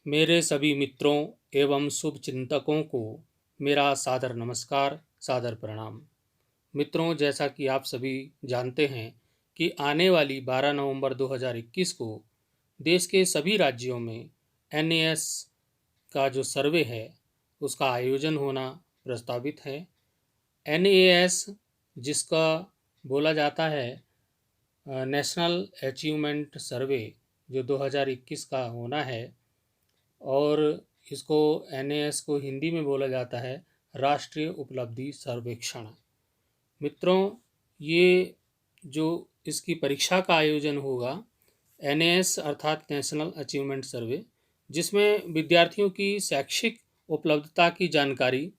मेरे सभी मित्रों एवं शुभ चिंतकों को मेरा सादर नमस्कार, सादर प्रणाम। मित्रों, जैसा कि आप सभी जानते हैं कि आने वाली 12 नवंबर 2021 को देश के सभी राज्यों में एनएएस का जो सर्वे है उसका आयोजन होना प्रस्तावित है। एनएएस जिसका बोला जाता है नेशनल अचीवमेंट सर्वे, जो 2021 का होना है, और इसको एनएएस को हिंदी में बोला जाता है राष्ट्रीय उपलब्धि सर्वेक्षण। मित्रों, ये जो इसकी परीक्षा का आयोजन होगा एनएएस अर्थात नेशनल अचीवमेंट सर्वे, जिसमें विद्यार्थियों की शैक्षिक उपलब्धता की जानकारी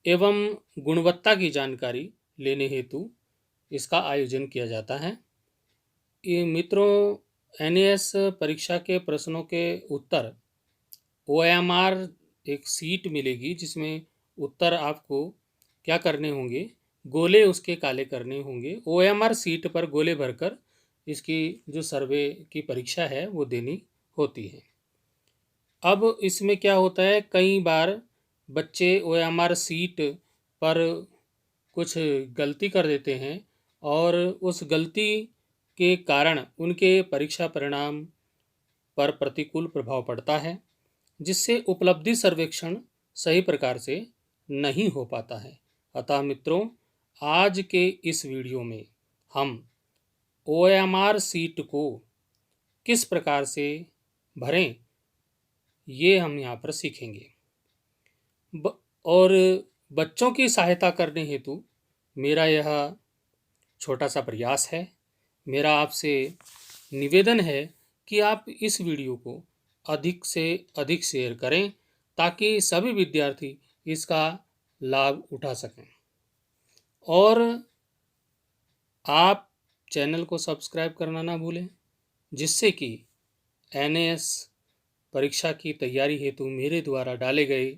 एवं गुणवत्ता की जानकारी लेने हेतु इसका आयोजन किया जाता है। ये मित्रों, एनएएस परीक्षा के प्रश्नों के उत्तर OMR एक सीट मिलेगी जिसमें उत्तर आपको क्या करने होंगे, गोले उसके काले करने होंगे। OMR सीट पर गोले भरकर इसकी जो सर्वे की परीक्षा है वो देनी होती है। अब इसमें क्या होता है, कई बार बच्चे OMR सीट पर कुछ गलती कर देते हैं और उस गलती के कारण उनके परीक्षा परिणाम पर प्रतिकूल प्रभाव पड़ता है, जिससे उपलब्धि सर्वेक्षण सही प्रकार से नहीं हो पाता है। अतः मित्रों, आज के इस वीडियो में हम OMR सीट को किस प्रकार से भरें ये हम यहाँ पर सीखेंगे। और बच्चों की सहायता करने हेतु मेरा यह छोटा सा प्रयास है। मेरा आपसे निवेदन है कि आप इस वीडियो को अधिक से अधिक शेयर करें ताकि सभी विद्यार्थी इसका लाभ उठा सकें, और आप चैनल को सब्सक्राइब करना ना भूलें, जिससे कि एनएएस परीक्षा की तैयारी हेतु मेरे द्वारा डाले गए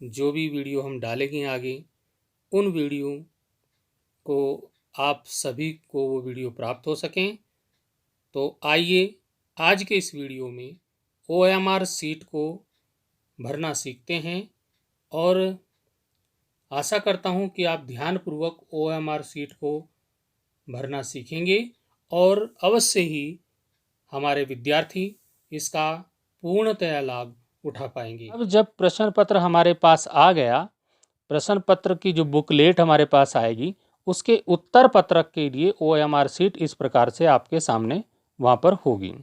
जो भी वीडियो हम डालेंगे आगे, उन वीडियो को आप सभी को वो वीडियो प्राप्त हो सकें। तो आइए आज के इस वीडियो में OMR सीट को भरना सीखते हैं, और आशा करता हूं कि आप ध्यानपूर्वक OMR सीट को भरना सीखेंगे और अवश्य ही हमारे विद्यार्थी इसका पूर्णतया लाभ उठा पाएंगे। अब जब प्रश्न पत्र हमारे पास आ गया, प्रश्न पत्र की जो बुकलेट हमारे पास आएगी उसके उत्तर पत्रक के लिए OMR सीट इस प्रकार से आपके सामने वहाँ पर होगी।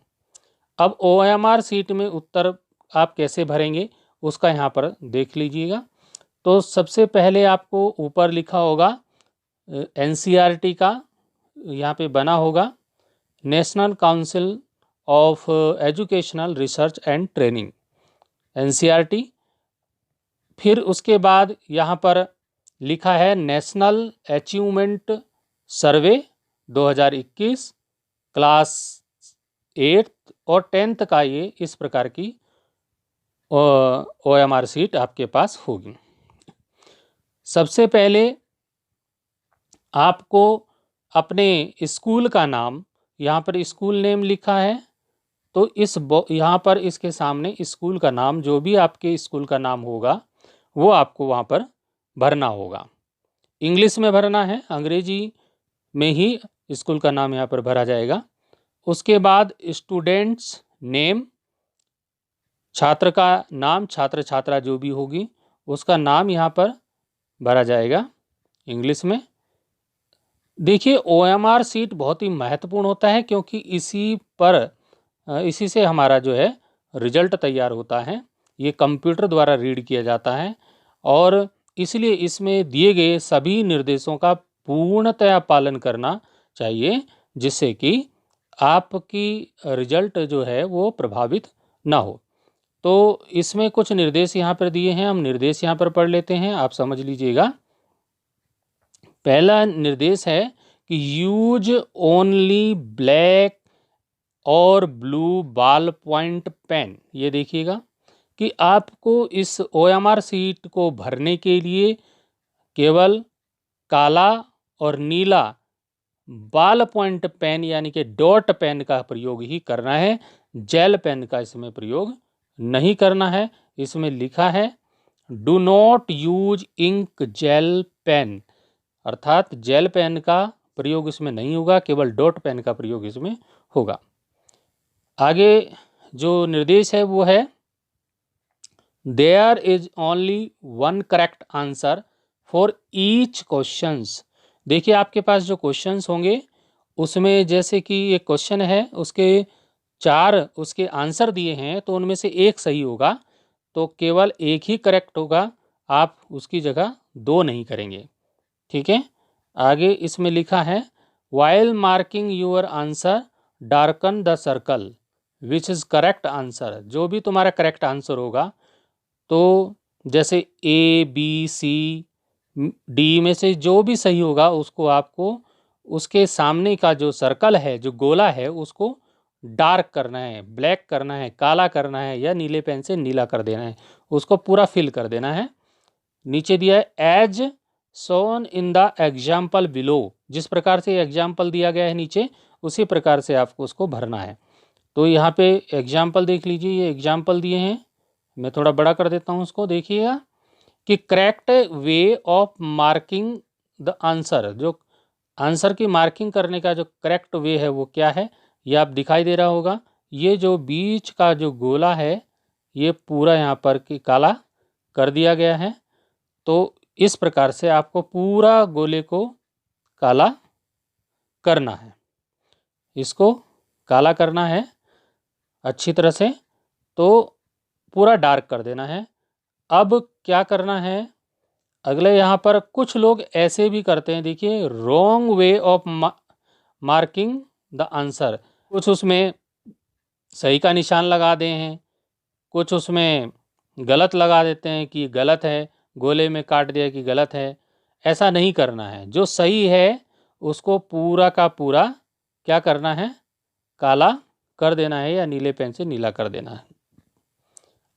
अब OMR सीट में उत्तर आप कैसे भरेंगे उसका यहाँ पर देख लीजिएगा। तो सबसे पहले आपको ऊपर लिखा होगा NCERT का, यहाँ पे बना होगा national council of educational research and training, NCERT। फिर उसके बाद यहाँ पर लिखा है नेशनल अचीवमेंट सर्वे 2021 क्लास 8 और 10th का, ये इस प्रकार की OMR सीट आपके पास होगी। सबसे पहले आपको अपने स्कूल का नाम, यहाँ पर स्कूल नेम लिखा है तो यहाँ पर इसके सामने स्कूल का नाम, जो भी आपके स्कूल का नाम होगा वो आपको वहाँ पर भरना होगा। इंग्लिश में भरना है, अंग्रेजी में ही स्कूल का नाम यहाँ पर भरा जाएगा। उसके बाद स्टूडेंट्स नेम, छात्र का नाम, छात्र छात्रा जो भी होगी उसका नाम यहाँ पर भरा जाएगा इंग्लिश में। देखिए, OMR सीट बहुत ही महत्वपूर्ण होता है क्योंकि इसी से हमारा जो है रिजल्ट तैयार होता है। ये कंप्यूटर द्वारा रीड किया जाता है और इसलिए इसमें दिए गए सभी निर्देशों का पूर्णतया पालन करना चाहिए, जिससे कि आपकी रिजल्ट जो है वो प्रभावित ना हो। तो इसमें कुछ निर्देश यहाँ पर दिए हैं, हम निर्देश यहाँ पर पढ़ लेते हैं, आप समझ लीजिएगा। पहला निर्देश है कि यूज ओनली ब्लैक और ब्लू बॉल पॉइंट पेन। ये देखिएगा कि आपको इस OMR सीट को भरने के लिए केवल काला और नीला बॉल पॉइंट पेन यानी कि डॉट पेन का प्रयोग ही करना है। जेल पेन का इसमें प्रयोग नहीं करना है। इसमें लिखा है do not use ink gel pen, अर्थात जेल पेन का प्रयोग इसमें नहीं होगा, केवल डॉट पेन का प्रयोग इसमें होगा। आगे जो निर्देश है वो है there is only one correct answer for each questions. देखिए आपके पास जो क्वेश्चंस होंगे उसमें जैसे कि एक क्वेश्चन है, उसके 4 उसके आंसर दिए हैं, तो उनमें से एक सही होगा, तो केवल एक ही करेक्ट होगा, आप उसकी जगह 2 नहीं करेंगे। ठीक है। आगे इसमें लिखा है while marking your answer darken the circle which is correct answer. जो भी तुम्हारा करेक्ट आंसर होगा, तो जैसे ए बी सी डी में से जो भी सही होगा उसको आपको उसके सामने का जो सर्कल है, जो गोला है, उसको डार्क करना है, ब्लैक करना है, काला करना है, या नीले पेन से नीला कर देना है, उसको पूरा फिल कर देना है। नीचे दिया है as shown in the example below, जिस प्रकार से एग्जाम्पल दिया गया है नीचे, उसी प्रकार से आपको उसको भरना है। तो यहाँ पे एग्जाम्पल देख लीजिए, ये एग्जाम्पल दिए हैं, मैं थोड़ा बड़ा कर देता हूँ उसको, देखिएगा कि correct way of marking the answer, जो आंसर की मार्किंग करने का जो करेक्ट वे है वो क्या है, ये आप दिखाई दे रहा होगा। ये जो बीच का जो गोला है ये पूरा यहाँ पर कि काला कर दिया गया है। तो इस प्रकार से आपको पूरा गोले को काला करना है, इसको काला करना है अच्छी तरह से, तो पूरा डार्क कर देना है। अब क्या करना है, अगले यहाँ पर कुछ लोग ऐसे भी करते हैं, देखिए wrong way of marking the answer, कुछ उसमें सही का निशान लगा दे हैं, कुछ उसमें गलत लगा देते हैं कि गलत है, गोले में काट दिया कि गलत है। ऐसा नहीं करना है, जो सही है उसको पूरा का पूरा क्या करना है, काला कर देना है या नीले पेन से नीला कर देना है।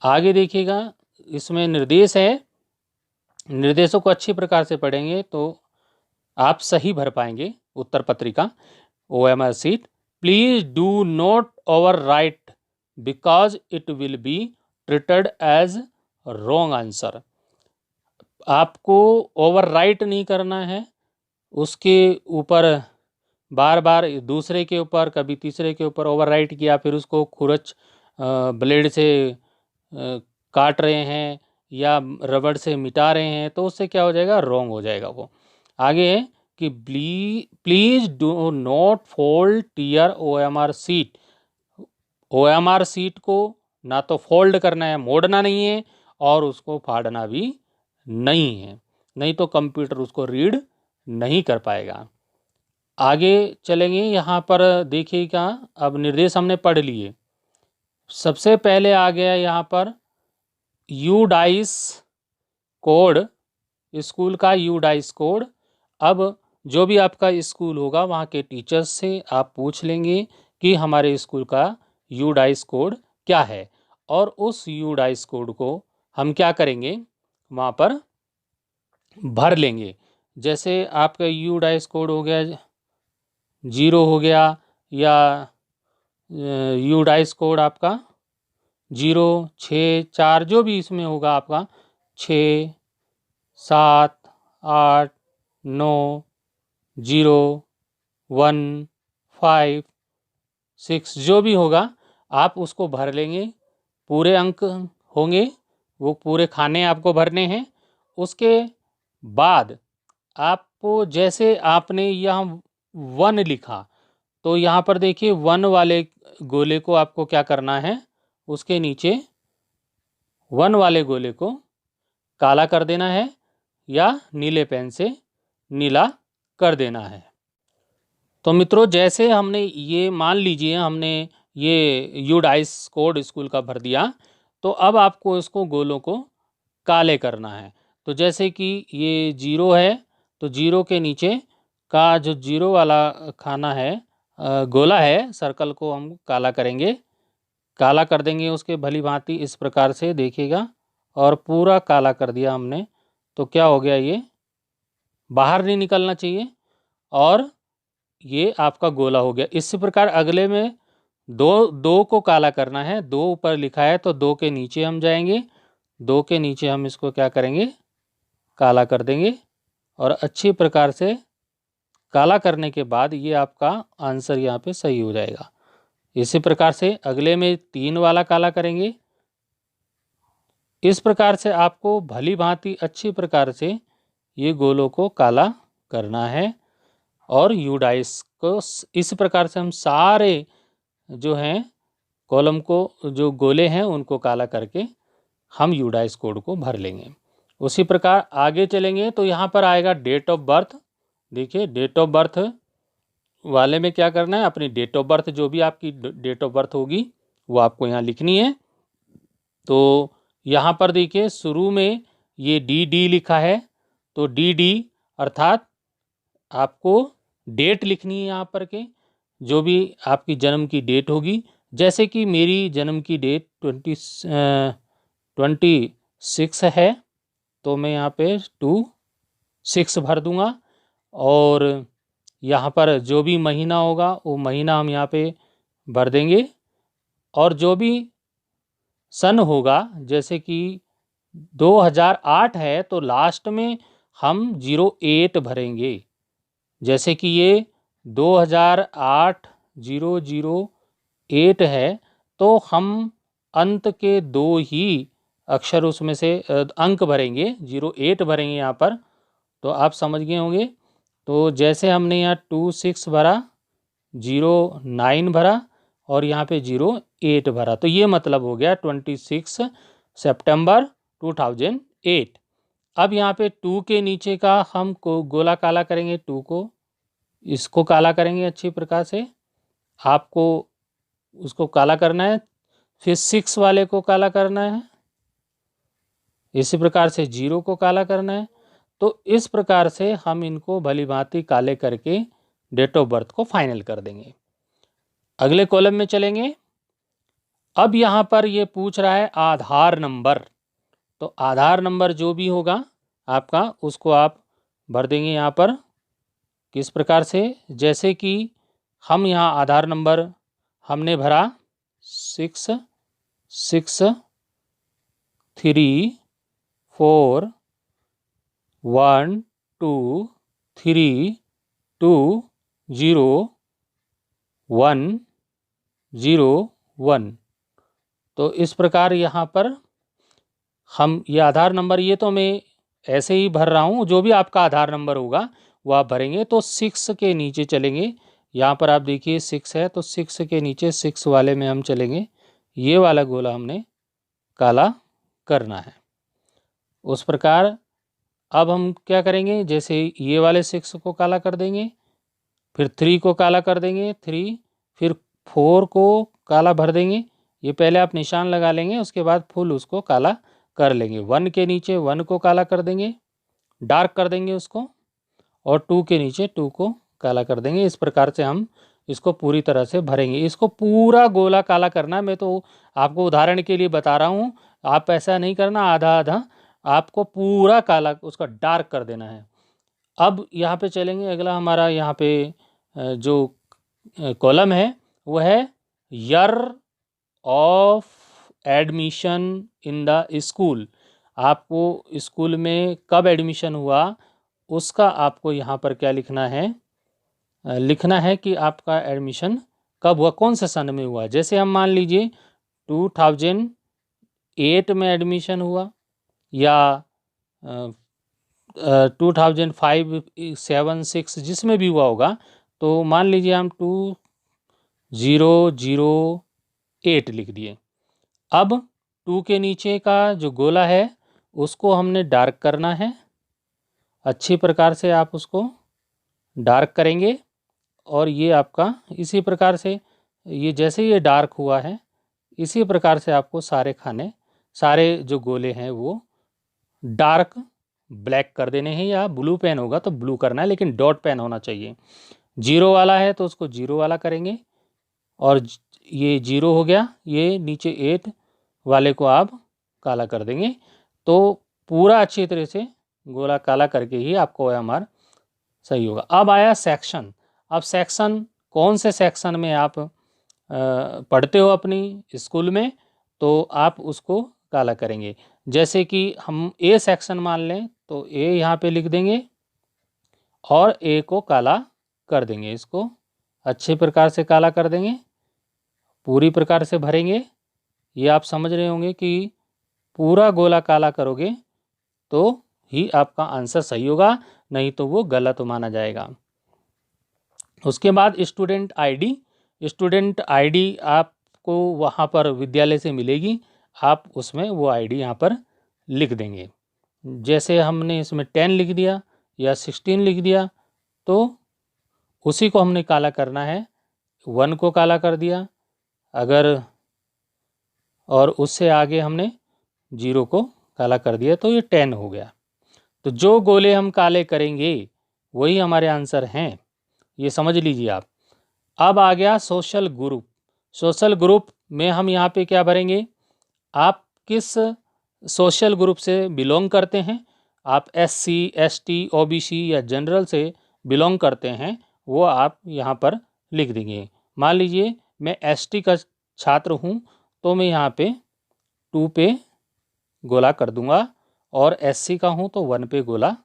आगे देखिएगा इसमें निर्देश है, निर्देशों को अच्छी प्रकार से पढ़ेंगे तो आप सही भर पाएंगे उत्तर पत्रिका OMR sheet. Please do not overwrite because it will be treated as wrong answer. आपको ओवर राइट नहीं करना है, उसके ऊपर बार बार दूसरे के ऊपर कभी तीसरे के ऊपर ओवर राइट किया, फिर उसको खुरच ब्लेड से काट रहे हैं या रबड़ से मिटा रहे हैं, तो उससे क्या हो जाएगा, रॉन्ग हो जाएगा वो। आगे है कि please do not fold tear OMR sheet. OMR sheet को ना तो फोल्ड करना है, मोड़ना नहीं है, और उसको फाड़ना भी नहीं है, नहीं तो कंप्यूटर उसको रीड नहीं कर पाएगा। आगे चलेंगे, यहाँ पर देखिएगा अब निर्देश हमने पढ़ लिए। सबसे पहले आ गया यहाँ पर यूडाइस कोड, स्कूल का यूडाइस कोड। अब जो भी आपका स्कूल होगा वहाँ के टीचर्स से आप पूछ लेंगे कि हमारे स्कूल का यूडाइस कोड क्या है, और उस यूडाइस कोड को हम क्या करेंगे, वहाँ पर भर लेंगे। जैसे आपका यूडाइस कोड हो गया 0 हो गया, या यूडाइस कोड आपका 0 6 4 जो भी इसमें होगा आपका 6 7 8 9 0 1 5 6 जो भी होगा आप उसको भर लेंगे। पूरे अंक होंगे, वो पूरे खाने आपको भरने हैं। उसके बाद आपको जैसे आपने यहाँ 1 लिखा, तो यहाँ पर देखिए 1 वाले गोले को आपको क्या करना है, उसके नीचे 1 वाले गोले को काला कर देना है या नीले पेन से नीला कर देना है। तो मित्रों जैसे हमने ये मान लीजिए हमने ये यूडाइस कोड स्कूल का भर दिया, तो अब आपको इसको गोलों को काले करना है। तो जैसे कि ये 0 है, तो 0 के नीचे का जो 0 वाला खाना है, गोला है, सर्कल को हम काला करेंगे, काला कर देंगे उसके भली भांति इस प्रकार से देखिएगा, और पूरा काला कर दिया हमने। तो क्या हो गया, ये बाहर नहीं निकलना चाहिए और ये आपका गोला हो गया। इसी प्रकार अगले में दो दो को काला करना है, दो ऊपर लिखा है तो दो के नीचे हम जाएंगे, दो के नीचे हम इसको क्या करेंगे, काला कर देंगे। और अच्छी प्रकार से काला करने के बाद ये आपका आंसर यहाँ पे सही हो जाएगा। इसी प्रकार से अगले में 3 वाला काला करेंगे। इस प्रकार से आपको भली भांति अच्छी प्रकार से ये गोलों को काला करना है। और यू डाइस को इस प्रकार से हम सारे जो हैं कॉलम को, जो गोले हैं उनको काला करके हम यू डाइस कोड को भर लेंगे। उसी प्रकार आगे चलेंगे तो यहाँ पर आएगा डेट ऑफ बर्थ। देखिए डेट ऑफ बर्थ वाले में क्या करना है, अपनी डेट ऑफ बर्थ जो भी आपकी डेट ऑफ बर्थ होगी वो आपको यहाँ लिखनी है। तो यहाँ पर देखिए शुरू में ये डी लिखा है, तो डी अर्थात आपको डेट लिखनी है यहाँ पर के, जो भी आपकी जन्म की डेट होगी। जैसे कि मेरी जन्म की डेट 26 है, तो मैं यहाँ पे 26 भर दूंगा। और यहाँ पर जो भी महीना होगा वो महीना हम यहाँ पे भर देंगे। और जो भी सन होगा, जैसे कि 2008 है तो लास्ट में हम 08 भरेंगे। जैसे कि ये 2008 008 है तो हम अंत के 2 ही अक्षर उसमें से अंक भरेंगे, 08 भरेंगे यहाँ पर। तो आप समझ गए होंगे। तो जैसे हमने यहाँ 26 भरा, 09 भरा और यहाँ पे 08 भरा, तो ये मतलब हो गया 26 सितंबर 2008। अब यहाँ पे 2 के नीचे का हम गोला काला करेंगे, 2 को इसको काला करेंगे अच्छी प्रकार से। आपको उसको काला करना है, फिर 6 वाले को काला करना है, इसी प्रकार से 0 को काला करना है। तो इस प्रकार से हम इनको भली भांति काले करके डेट ऑफ बर्थ को फाइनल कर देंगे। अगले कॉलम में चलेंगे। अब यहाँ पर ये पूछ रहा है आधार नंबर। तो आधार नंबर जो भी होगा आपका उसको आप भर देंगे यहाँ पर। किस प्रकार से, जैसे कि हम यहाँ आधार नंबर हमने भरा 6 6 3 4 1 2 3 2 0 1 0 1। तो इस प्रकार यहाँ पर हम ये आधार नंबर, ये तो मैं ऐसे ही भर रहा हूँ, जो भी आपका आधार नंबर होगा वो आप भरेंगे। तो 6 के नीचे चलेंगे, यहाँ पर आप देखिए 6 है तो 6 के नीचे 6 वाले में हम चलेंगे। ये वाला गोला हमने काला करना है। उस प्रकार अब हम क्या करेंगे, जैसे ये वाले 6 को काला कर देंगे, फिर 3 को काला कर देंगे 3, फिर 4 को काला भर देंगे। ये पहले आप निशान लगा लेंगे, उसके बाद फुल उसको काला कर लेंगे। 1 के नीचे 1 को काला कर देंगे, डार्क कर देंगे उसको। और 2 के नीचे 2 को काला कर देंगे। इस प्रकार से हम इसको पूरी तरह से भरेंगे। इसको पूरा गोला काला करना है, मैं तो आपको उदाहरण के लिए बता रहा हूँ, आप ऐसा नहीं करना आधा आधा, आपको पूरा काला उसका डार्क कर देना है। अब यहाँ पे चलेंगे, अगला हमारा यहाँ पे जो कॉलम है वो है year of admission in the school. आपको स्कूल में कब एडमिशन हुआ उसका आपको यहाँ पर क्या लिखना है, लिखना है कि आपका एडमिशन कब हुआ, कौन से सन में हुआ। जैसे हम मान लीजिए 2008 में एडमिशन हुआ, या 2005 7 6 जिसमें भी हुआ होगा। तो मान लीजिए हम 2008 लिख दिए। अब 2 के नीचे का जो गोला है उसको हमने डार्क करना है। अच्छी प्रकार से आप उसको डार्क करेंगे और ये आपका इसी प्रकार से, ये जैसे ये डार्क हुआ है इसी प्रकार से आपको सारे जो गोले हैं वो डार्क ब्लैक कर देने हैं, या ब्लू पेन होगा तो ब्लू करना है, लेकिन डॉट पेन होना चाहिए। 0 वाला है तो उसको 0 वाला करेंगे, और ये 0 हो गया, ये नीचे 8 वाले को आप काला कर देंगे। तो पूरा अच्छी तरह से गोला काला करके ही आपको एमआर सही होगा। अब आया सेक्शन। अब सेक्शन, कौन से सेक्शन में आप पढ़ते हो अपनी स्कूल में, तो आप उसको काला करेंगे। जैसे कि हम ए सेक्शन मान लें तो ए यहाँ पे लिख देंगे और ए को काला कर देंगे। इसको अच्छे प्रकार से काला कर देंगे, पूरी प्रकार से भरेंगे। ये आप समझ रहे होंगे कि पूरा गोला काला करोगे तो ही आपका आंसर सही होगा, नहीं तो वो गलत माना जाएगा। उसके बाद स्टूडेंट आईडी आपको वहाँ पर विद्यालय से मिलेगी, आप उसमें वो आईडी यहाँ पर लिख देंगे। जैसे हमने इसमें 10 लिख दिया या 16 लिख दिया, तो उसी को हमने काला करना है। 1 को काला कर दिया अगर, और उससे आगे हमने 0 को काला कर दिया, तो ये 10 हो गया। तो जो गोले हम काले करेंगे वही हमारे आंसर हैं, ये समझ लीजिए आप। अब आ गया सोशल ग्रुप। सोशल ग्रुप में हम यहाँ पे क्या भरेंगे, आप किस सोशल ग्रुप से बिलोंग करते हैं। आप SC ST OBC या जनरल से बिलोंग करते हैं, वो आप यहाँ पर लिख देंगे। मान लीजिए मैं ST का छात्र हूँ, तो मैं यहाँ पे 2 पे गोला कर दूंगा, और SC का हूँ तो 1 पे गोला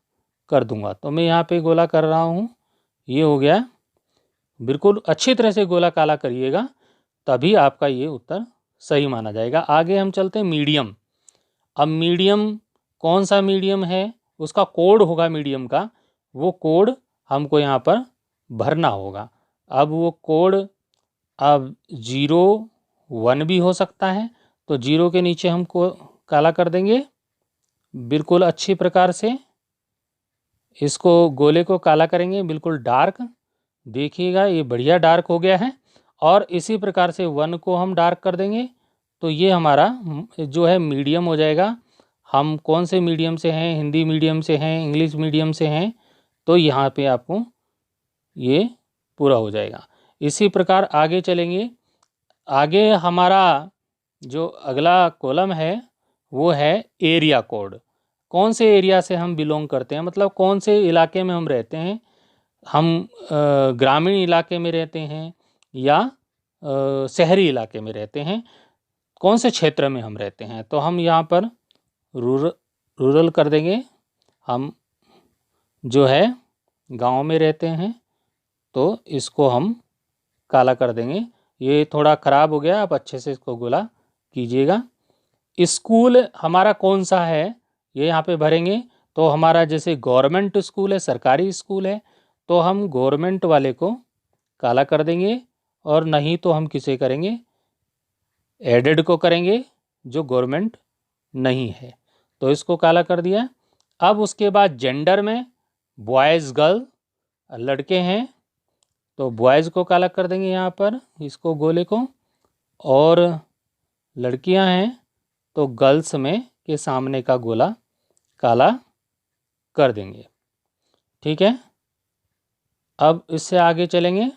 कर दूंगा। तो मैं यहाँ पे गोला कर रहा हूँ, ये हो गया। बिल्कुल अच्छी तरह से गोला काला करिएगा, तभी आपका ये उत्तर सही माना जाएगा। आगे हम चलते हैं मीडियम। अब मीडियम कौन सा मीडियम है, उसका कोड होगा मीडियम का, वो कोड हमको यहाँ पर भरना होगा। अब वो कोड अब 0 1 भी हो सकता है, तो 0 के नीचे हमको काला कर देंगे बिल्कुल अच्छी प्रकार से। इसको गोले को काला करेंगे बिल्कुल डार्क, देखिएगा ये बढ़िया डार्क हो गया है। और इसी प्रकार से 1 को हम डार्क कर देंगे, तो ये हमारा जो है मीडियम हो जाएगा। हम कौन से मीडियम से हैं, हिंदी मीडियम से हैं, इंग्लिश मीडियम से हैं, तो यहाँ पे आपको ये पूरा हो जाएगा। इसी प्रकार आगे चलेंगे। आगे हमारा जो अगला कॉलम है वो है एरिया कोड। कौन से एरिया से हम बिलोंग करते हैं, मतलब कौन से इलाके में हम रहते हैं। हम ग्रामीण इलाके में रहते हैं या शहरी इलाके में रहते हैं, कौन से क्षेत्र में हम रहते हैं। तो हम यहाँ पर रूरल कर देंगे। हम जो है गांव में रहते हैं, तो इसको हम काला कर देंगे। ये थोड़ा ख़राब हो गया, आप अच्छे से इसको गोला कीजिएगा। स्कूल हमारा कौन सा है ये यहाँ पे भरेंगे। तो हमारा जैसे गवर्नमेंट स्कूल है, सरकारी स्कूल है, तो हम गवर्नमेंट वाले को काला कर देंगे, और नहीं तो हम किसे करेंगे, एडेड को करेंगे जो गवर्नमेंट नहीं है, तो इसको काला कर दिया। अब उसके बाद जेंडर में बॉयज़ गर्ल, लड़के हैं तो बॉयज़ को काला कर देंगे यहाँ पर, इसको गोले को। और लड़कियां हैं तो गर्ल्स में के सामने का गोला काला कर देंगे। ठीक है, अब इससे आगे चलेंगे।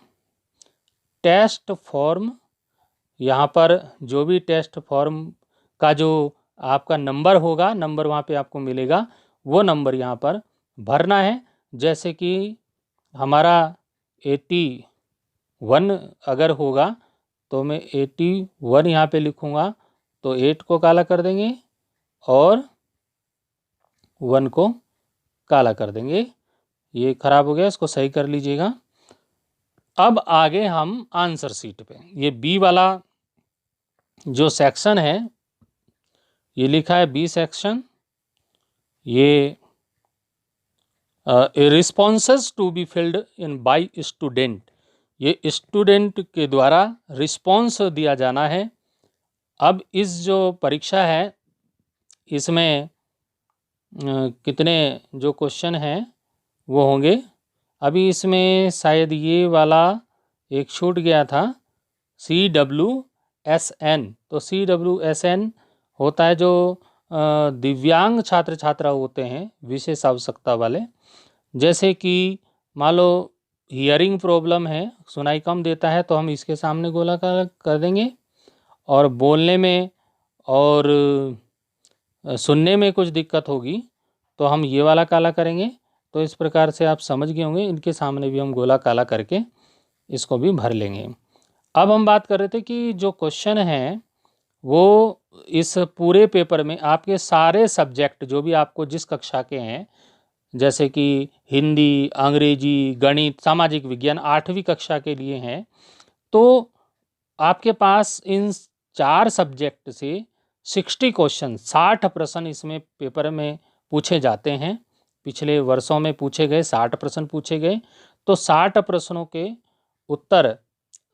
टेस्ट फॉर्म, यहाँ पर जो भी टेस्ट फॉर्म का जो आपका नंबर होगा, नंबर वहाँ पे आपको मिलेगा, वो नंबर यहाँ पर भरना है। जैसे कि हमारा 81 अगर होगा, तो मैं 81 यहाँ पे लिखूँगा, तो 8 को काला कर देंगे और 1 को काला कर देंगे। ये खराब हो गया, इसको सही कर लीजिएगा। अब आगे हम आंसर शीट पे, ये बी वाला जो सेक्शन है, ये लिखा है बी सेक्शन। ये responses to be filled in by student, ये स्टूडेंट के द्वारा रिस्पॉन्स दिया जाना है। अब इस जो परीक्षा है इसमें कितने जो क्वेश्चन हैं वो होंगे। अभी इसमें शायद ये वाला एक छूट गया था, CWSN। तो CWSN होता है जो दिव्यांग छात्र छात्रा होते हैं, विशेष आवश्यकता वाले। जैसे कि मान लो हियरिंग प्रॉब्लम है, सुनाई कम देता है, तो हम इसके सामने गोला कर देंगे। और बोलने में और सुनने में कुछ दिक्कत होगी तो हम ये वाला काला करेंगे। तो इस प्रकार से आप समझ गए होंगे, इनके सामने भी हम गोला काला करके इसको भी भर लेंगे। अब हम बात कर रहे थे कि जो क्वेश्चन है वो इस पूरे पेपर में आपके सारे सब्जेक्ट जो भी आपको जिस कक्षा के हैं, जैसे कि हिंदी, अंग्रेजी, गणित, सामाजिक विज्ञान 8वीं कक्षा के लिए हैं, तो आपके पास इन 4 सब्जेक्ट से 60 क्वेश्चन, 60 प्रश्न इसमें पेपर में पूछे जाते हैं। पिछले वर्षों में पूछे गए 60 प्रश्न पूछे गए, तो 60 प्रश्नों के उत्तर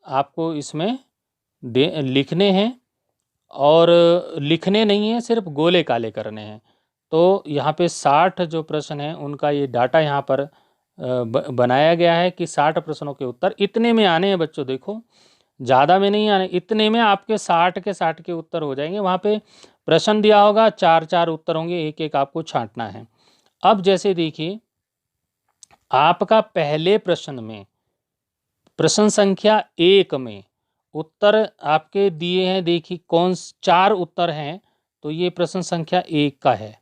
आपको इसमें लिखने हैं, और लिखने नहीं है, सिर्फ गोले काले करने हैं। तो यहाँ पे 60 जो प्रश्न हैं उनका ये डाटा यहाँ पर बनाया गया है कि 60 प्रश्नों के उत्तर इतने में आने हैं बच्चों। देखो, ज़्यादा में नहीं आने, इतने में आपके 60 के उत्तर हो जाएंगे। वहाँ पे प्रश्न दिया होगा, 4 उत्तर होंगे, एक एक आपको छांटना है। अब जैसे देखिए, आपका पहले प्रश्न में प्रश्न संख्या 1 में उत्तर आपके दिए हैं। देखिए कौन 4 उत्तर हैं, तो ये प्रश्न संख्या 1 का है।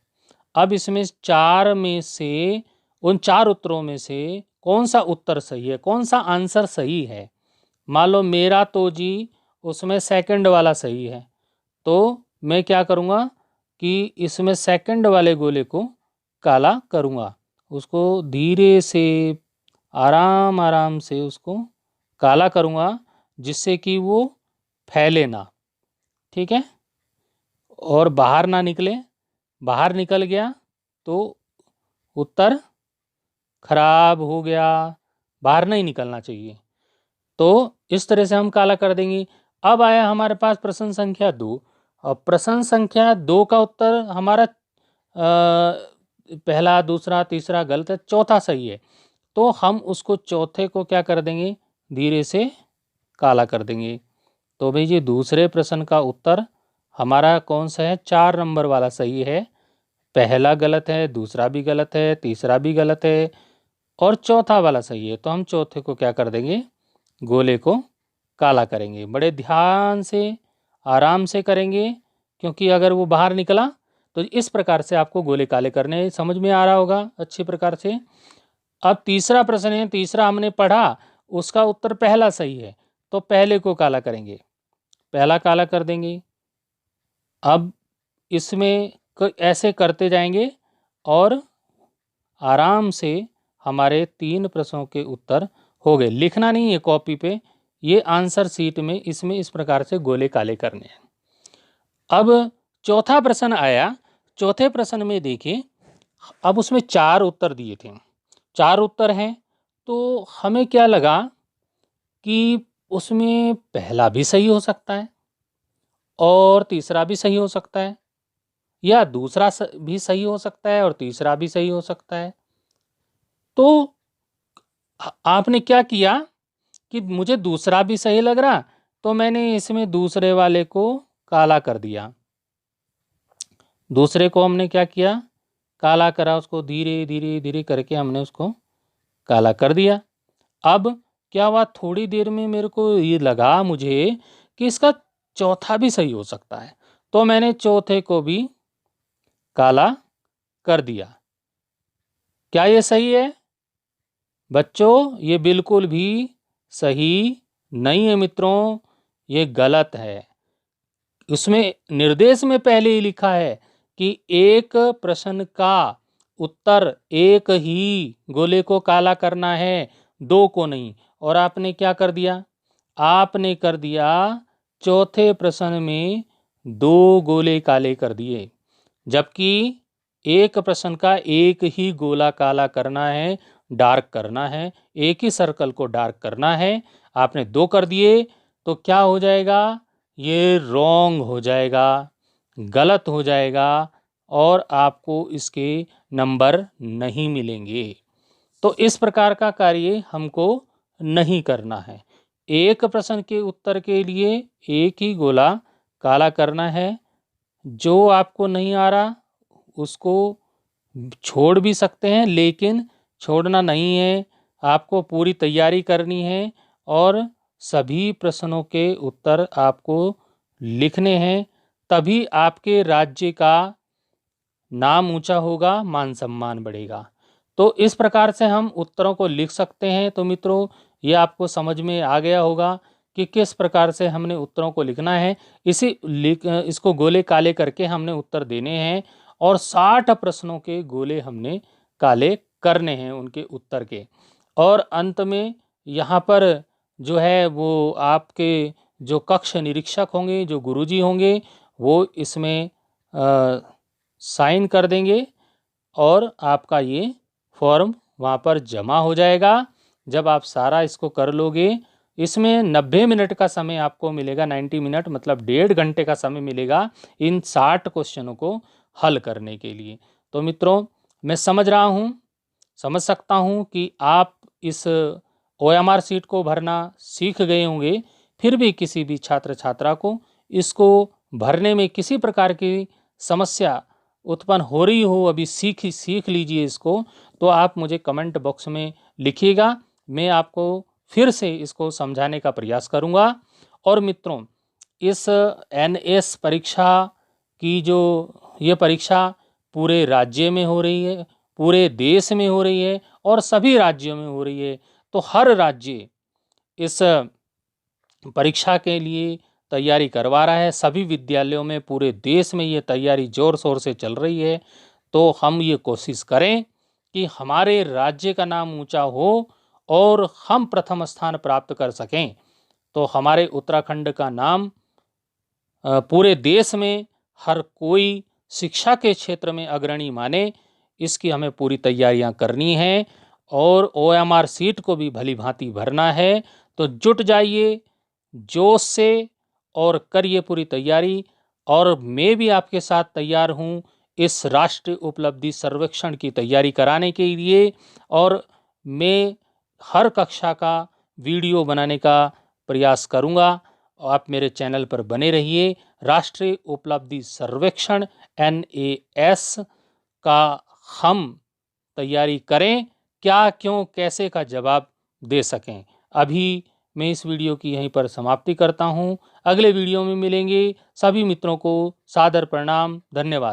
अब इसमें 4 में से, उन 4 उत्तरों में से कौन सा उत्तर सही है, कौन सा आंसर सही है। मान लो मेरा तो जी उसमें सेकंड वाला सही है, तो मैं क्या करूँगा कि इसमें सेकंड वाले गोले को काला करूँगा, उसको धीरे से आराम आराम से उसको काला करूँगा, जिससे कि वो फैले ना, ठीक है, और बाहर ना निकले। बाहर निकल गया तो उत्तर खराब हो गया, बाहर नहीं निकलना चाहिए। तो इस तरह से हम काला कर देंगे। अब आया हमारे पास प्रश्न संख्या 2। और प्रश्न संख्या 2 का उत्तर हमारा पहला, दूसरा, तीसरा गलत है, चौथा सही है। तो हम उसको चौथे को क्या कर देंगे, धीरे से काला कर देंगे। तो भाई ये दूसरे प्रश्न का उत्तर हमारा कौन सा है, 4 नंबर वाला सही है। पहला गलत है, दूसरा भी गलत है, तीसरा भी गलत है, और चौथा वाला सही है। तो हम चौथे को क्या कर देंगे, गोले को काला करेंगे। बड़े ध्यान से, आराम से करेंगे, क्योंकि अगर वो बाहर निकला तो इस प्रकार से आपको गोले काले करने, समझ में आ रहा होगा अच्छी प्रकार से। अब तीसरा प्रश्न है, तीसरा हमने पढ़ा, उसका उत्तर पहला सही है, तो पहले को काला करेंगे, पहला काला कर देंगे। अब इसमें ऐसे करते जाएंगे और आराम से हमारे 3 प्रश्नों के उत्तर हो गए। लिखना नहीं है कॉपी पे, ये आंसर शीट में इसमें इस प्रकार से गोले काले करने हैं। अब चौथा प्रश्न आया। चौथे प्रश्न में देखिए, अब उसमें 4 उत्तर दिए थे, 4 उत्तर हैं, तो हमें क्या लगा कि उसमें पहला भी सही हो सकता है, और तीसरा भी सही हो सकता है, या दूसरा भी सही हो सकता है और तीसरा भी सही हो सकता है। तो आपने क्या किया कि मुझे दूसरा भी सही लग रहा, तो मैंने इसमें दूसरे वाले को काला कर दिया। दूसरे को हमने क्या किया, काला करा, उसको धीरे धीरे धीरे करके हमने उसको काला कर दिया। अब क्या हुआ, थोड़ी देर में मेरे को ये लगा मुझे कि इसका चौथा भी सही हो सकता है, तो मैंने चौथे को भी काला कर दिया। क्या ये सही है बच्चों? ये बिल्कुल भी सही नहीं है मित्रों, ये गलत है। उसमें निर्देश में पहले ही लिखा है कि एक प्रश्न का उत्तर एक ही गोले को काला करना है, 2 को नहीं। और आपने क्या कर दिया, आपने कर दिया चौथे प्रश्न में 2 गोले काले कर दिए, जबकि एक प्रश्न का एक ही गोला काला करना है, डार्क करना है, एक ही सर्कल को डार्क करना है। आपने 2 कर दिए, तो क्या हो जाएगा, ये रॉन्ग हो जाएगा, गलत हो जाएगा, और आपको इसके नंबर नहीं मिलेंगे। तो इस प्रकार का कार्य हमको नहीं करना है। एक प्रश्न के उत्तर के लिए एक ही गोला काला करना है। जो आपको नहीं आ रहा उसको छोड़ भी सकते हैं, लेकिन छोड़ना नहीं है, आपको पूरी तैयारी करनी है, और सभी प्रश्नों के उत्तर आपको लिखने हैं। तभी आपके राज्य का नाम ऊंचा होगा, मान सम्मान बढ़ेगा। तो इस प्रकार से हम उत्तरों को लिख सकते हैं। तो मित्रों, ये आपको समझ में आ गया होगा कि किस प्रकार से हमने उत्तरों को लिखना है। इसको गोले काले करके हमने उत्तर देने हैं और 60 प्रश्नों के गोले हमने काले करने हैं उनके उत्तर के। और अंत में यहाँ पर जो है वो आपके जो कक्ष निरीक्षक होंगे, जो गुरुजी होंगे, वो इसमें साइन कर देंगे और आपका ये फॉर्म वहाँ पर जमा हो जाएगा। जब आप सारा इसको कर लोगे, इसमें 90 मिनट का समय आपको मिलेगा, 90 मिनट मतलब 1.5 घंटे का समय मिलेगा इन 60 क्वेश्चनों को हल करने के लिए। तो मित्रों, मैं समझ सकता हूँ कि आप इस OMR सीट को भरना सीख गए होंगे। फिर भी किसी भी छात्र छात्रा को इसको भरने में किसी प्रकार की समस्या उत्पन्न हो रही हो, अभी सीख लीजिए इसको, तो आप मुझे कमेंट बॉक्स में लिखिएगा। मैं आपको फिर से इसको समझाने का प्रयास करूंगा। और मित्रों, इस NS परीक्षा की जो ये परीक्षा पूरे राज्य में हो रही है, पूरे देश में हो रही है और सभी राज्यों में हो रही है। तो हर राज्य इस परीक्षा के लिए तैयारी करवा रहा है। सभी विद्यालयों में पूरे देश में ये तैयारी जोर शोर से चल रही है। तो हम ये कोशिश करें कि हमारे राज्य का नाम ऊंचा हो और हम प्रथम स्थान प्राप्त कर सकें। तो हमारे उत्तराखंड का नाम पूरे देश में हर कोई शिक्षा के क्षेत्र में अग्रणी माने, इसकी हमें पूरी तैयारियां करनी है और OMR सीट को भी भली भांति भरना है। तो जुट जाइए जोश से और करिए पूरी तैयारी। और मैं भी आपके साथ तैयार हूँ इस राष्ट्रीय उपलब्धि सर्वेक्षण की तैयारी कराने के लिए। और मैं हर कक्षा का वीडियो बनाने का प्रयास करूँगा। आप मेरे चैनल पर बने रहिए। राष्ट्रीय उपलब्धि सर्वेक्षण NAS का हम तैयारी करें, क्या क्यों कैसे का जवाब दे सकें। अभी मैं इस वीडियो की यहीं पर समाप्ति करता हूं। अगले वीडियो में मिलेंगे। सभी मित्रों को सादर प्रणाम, धन्यवाद।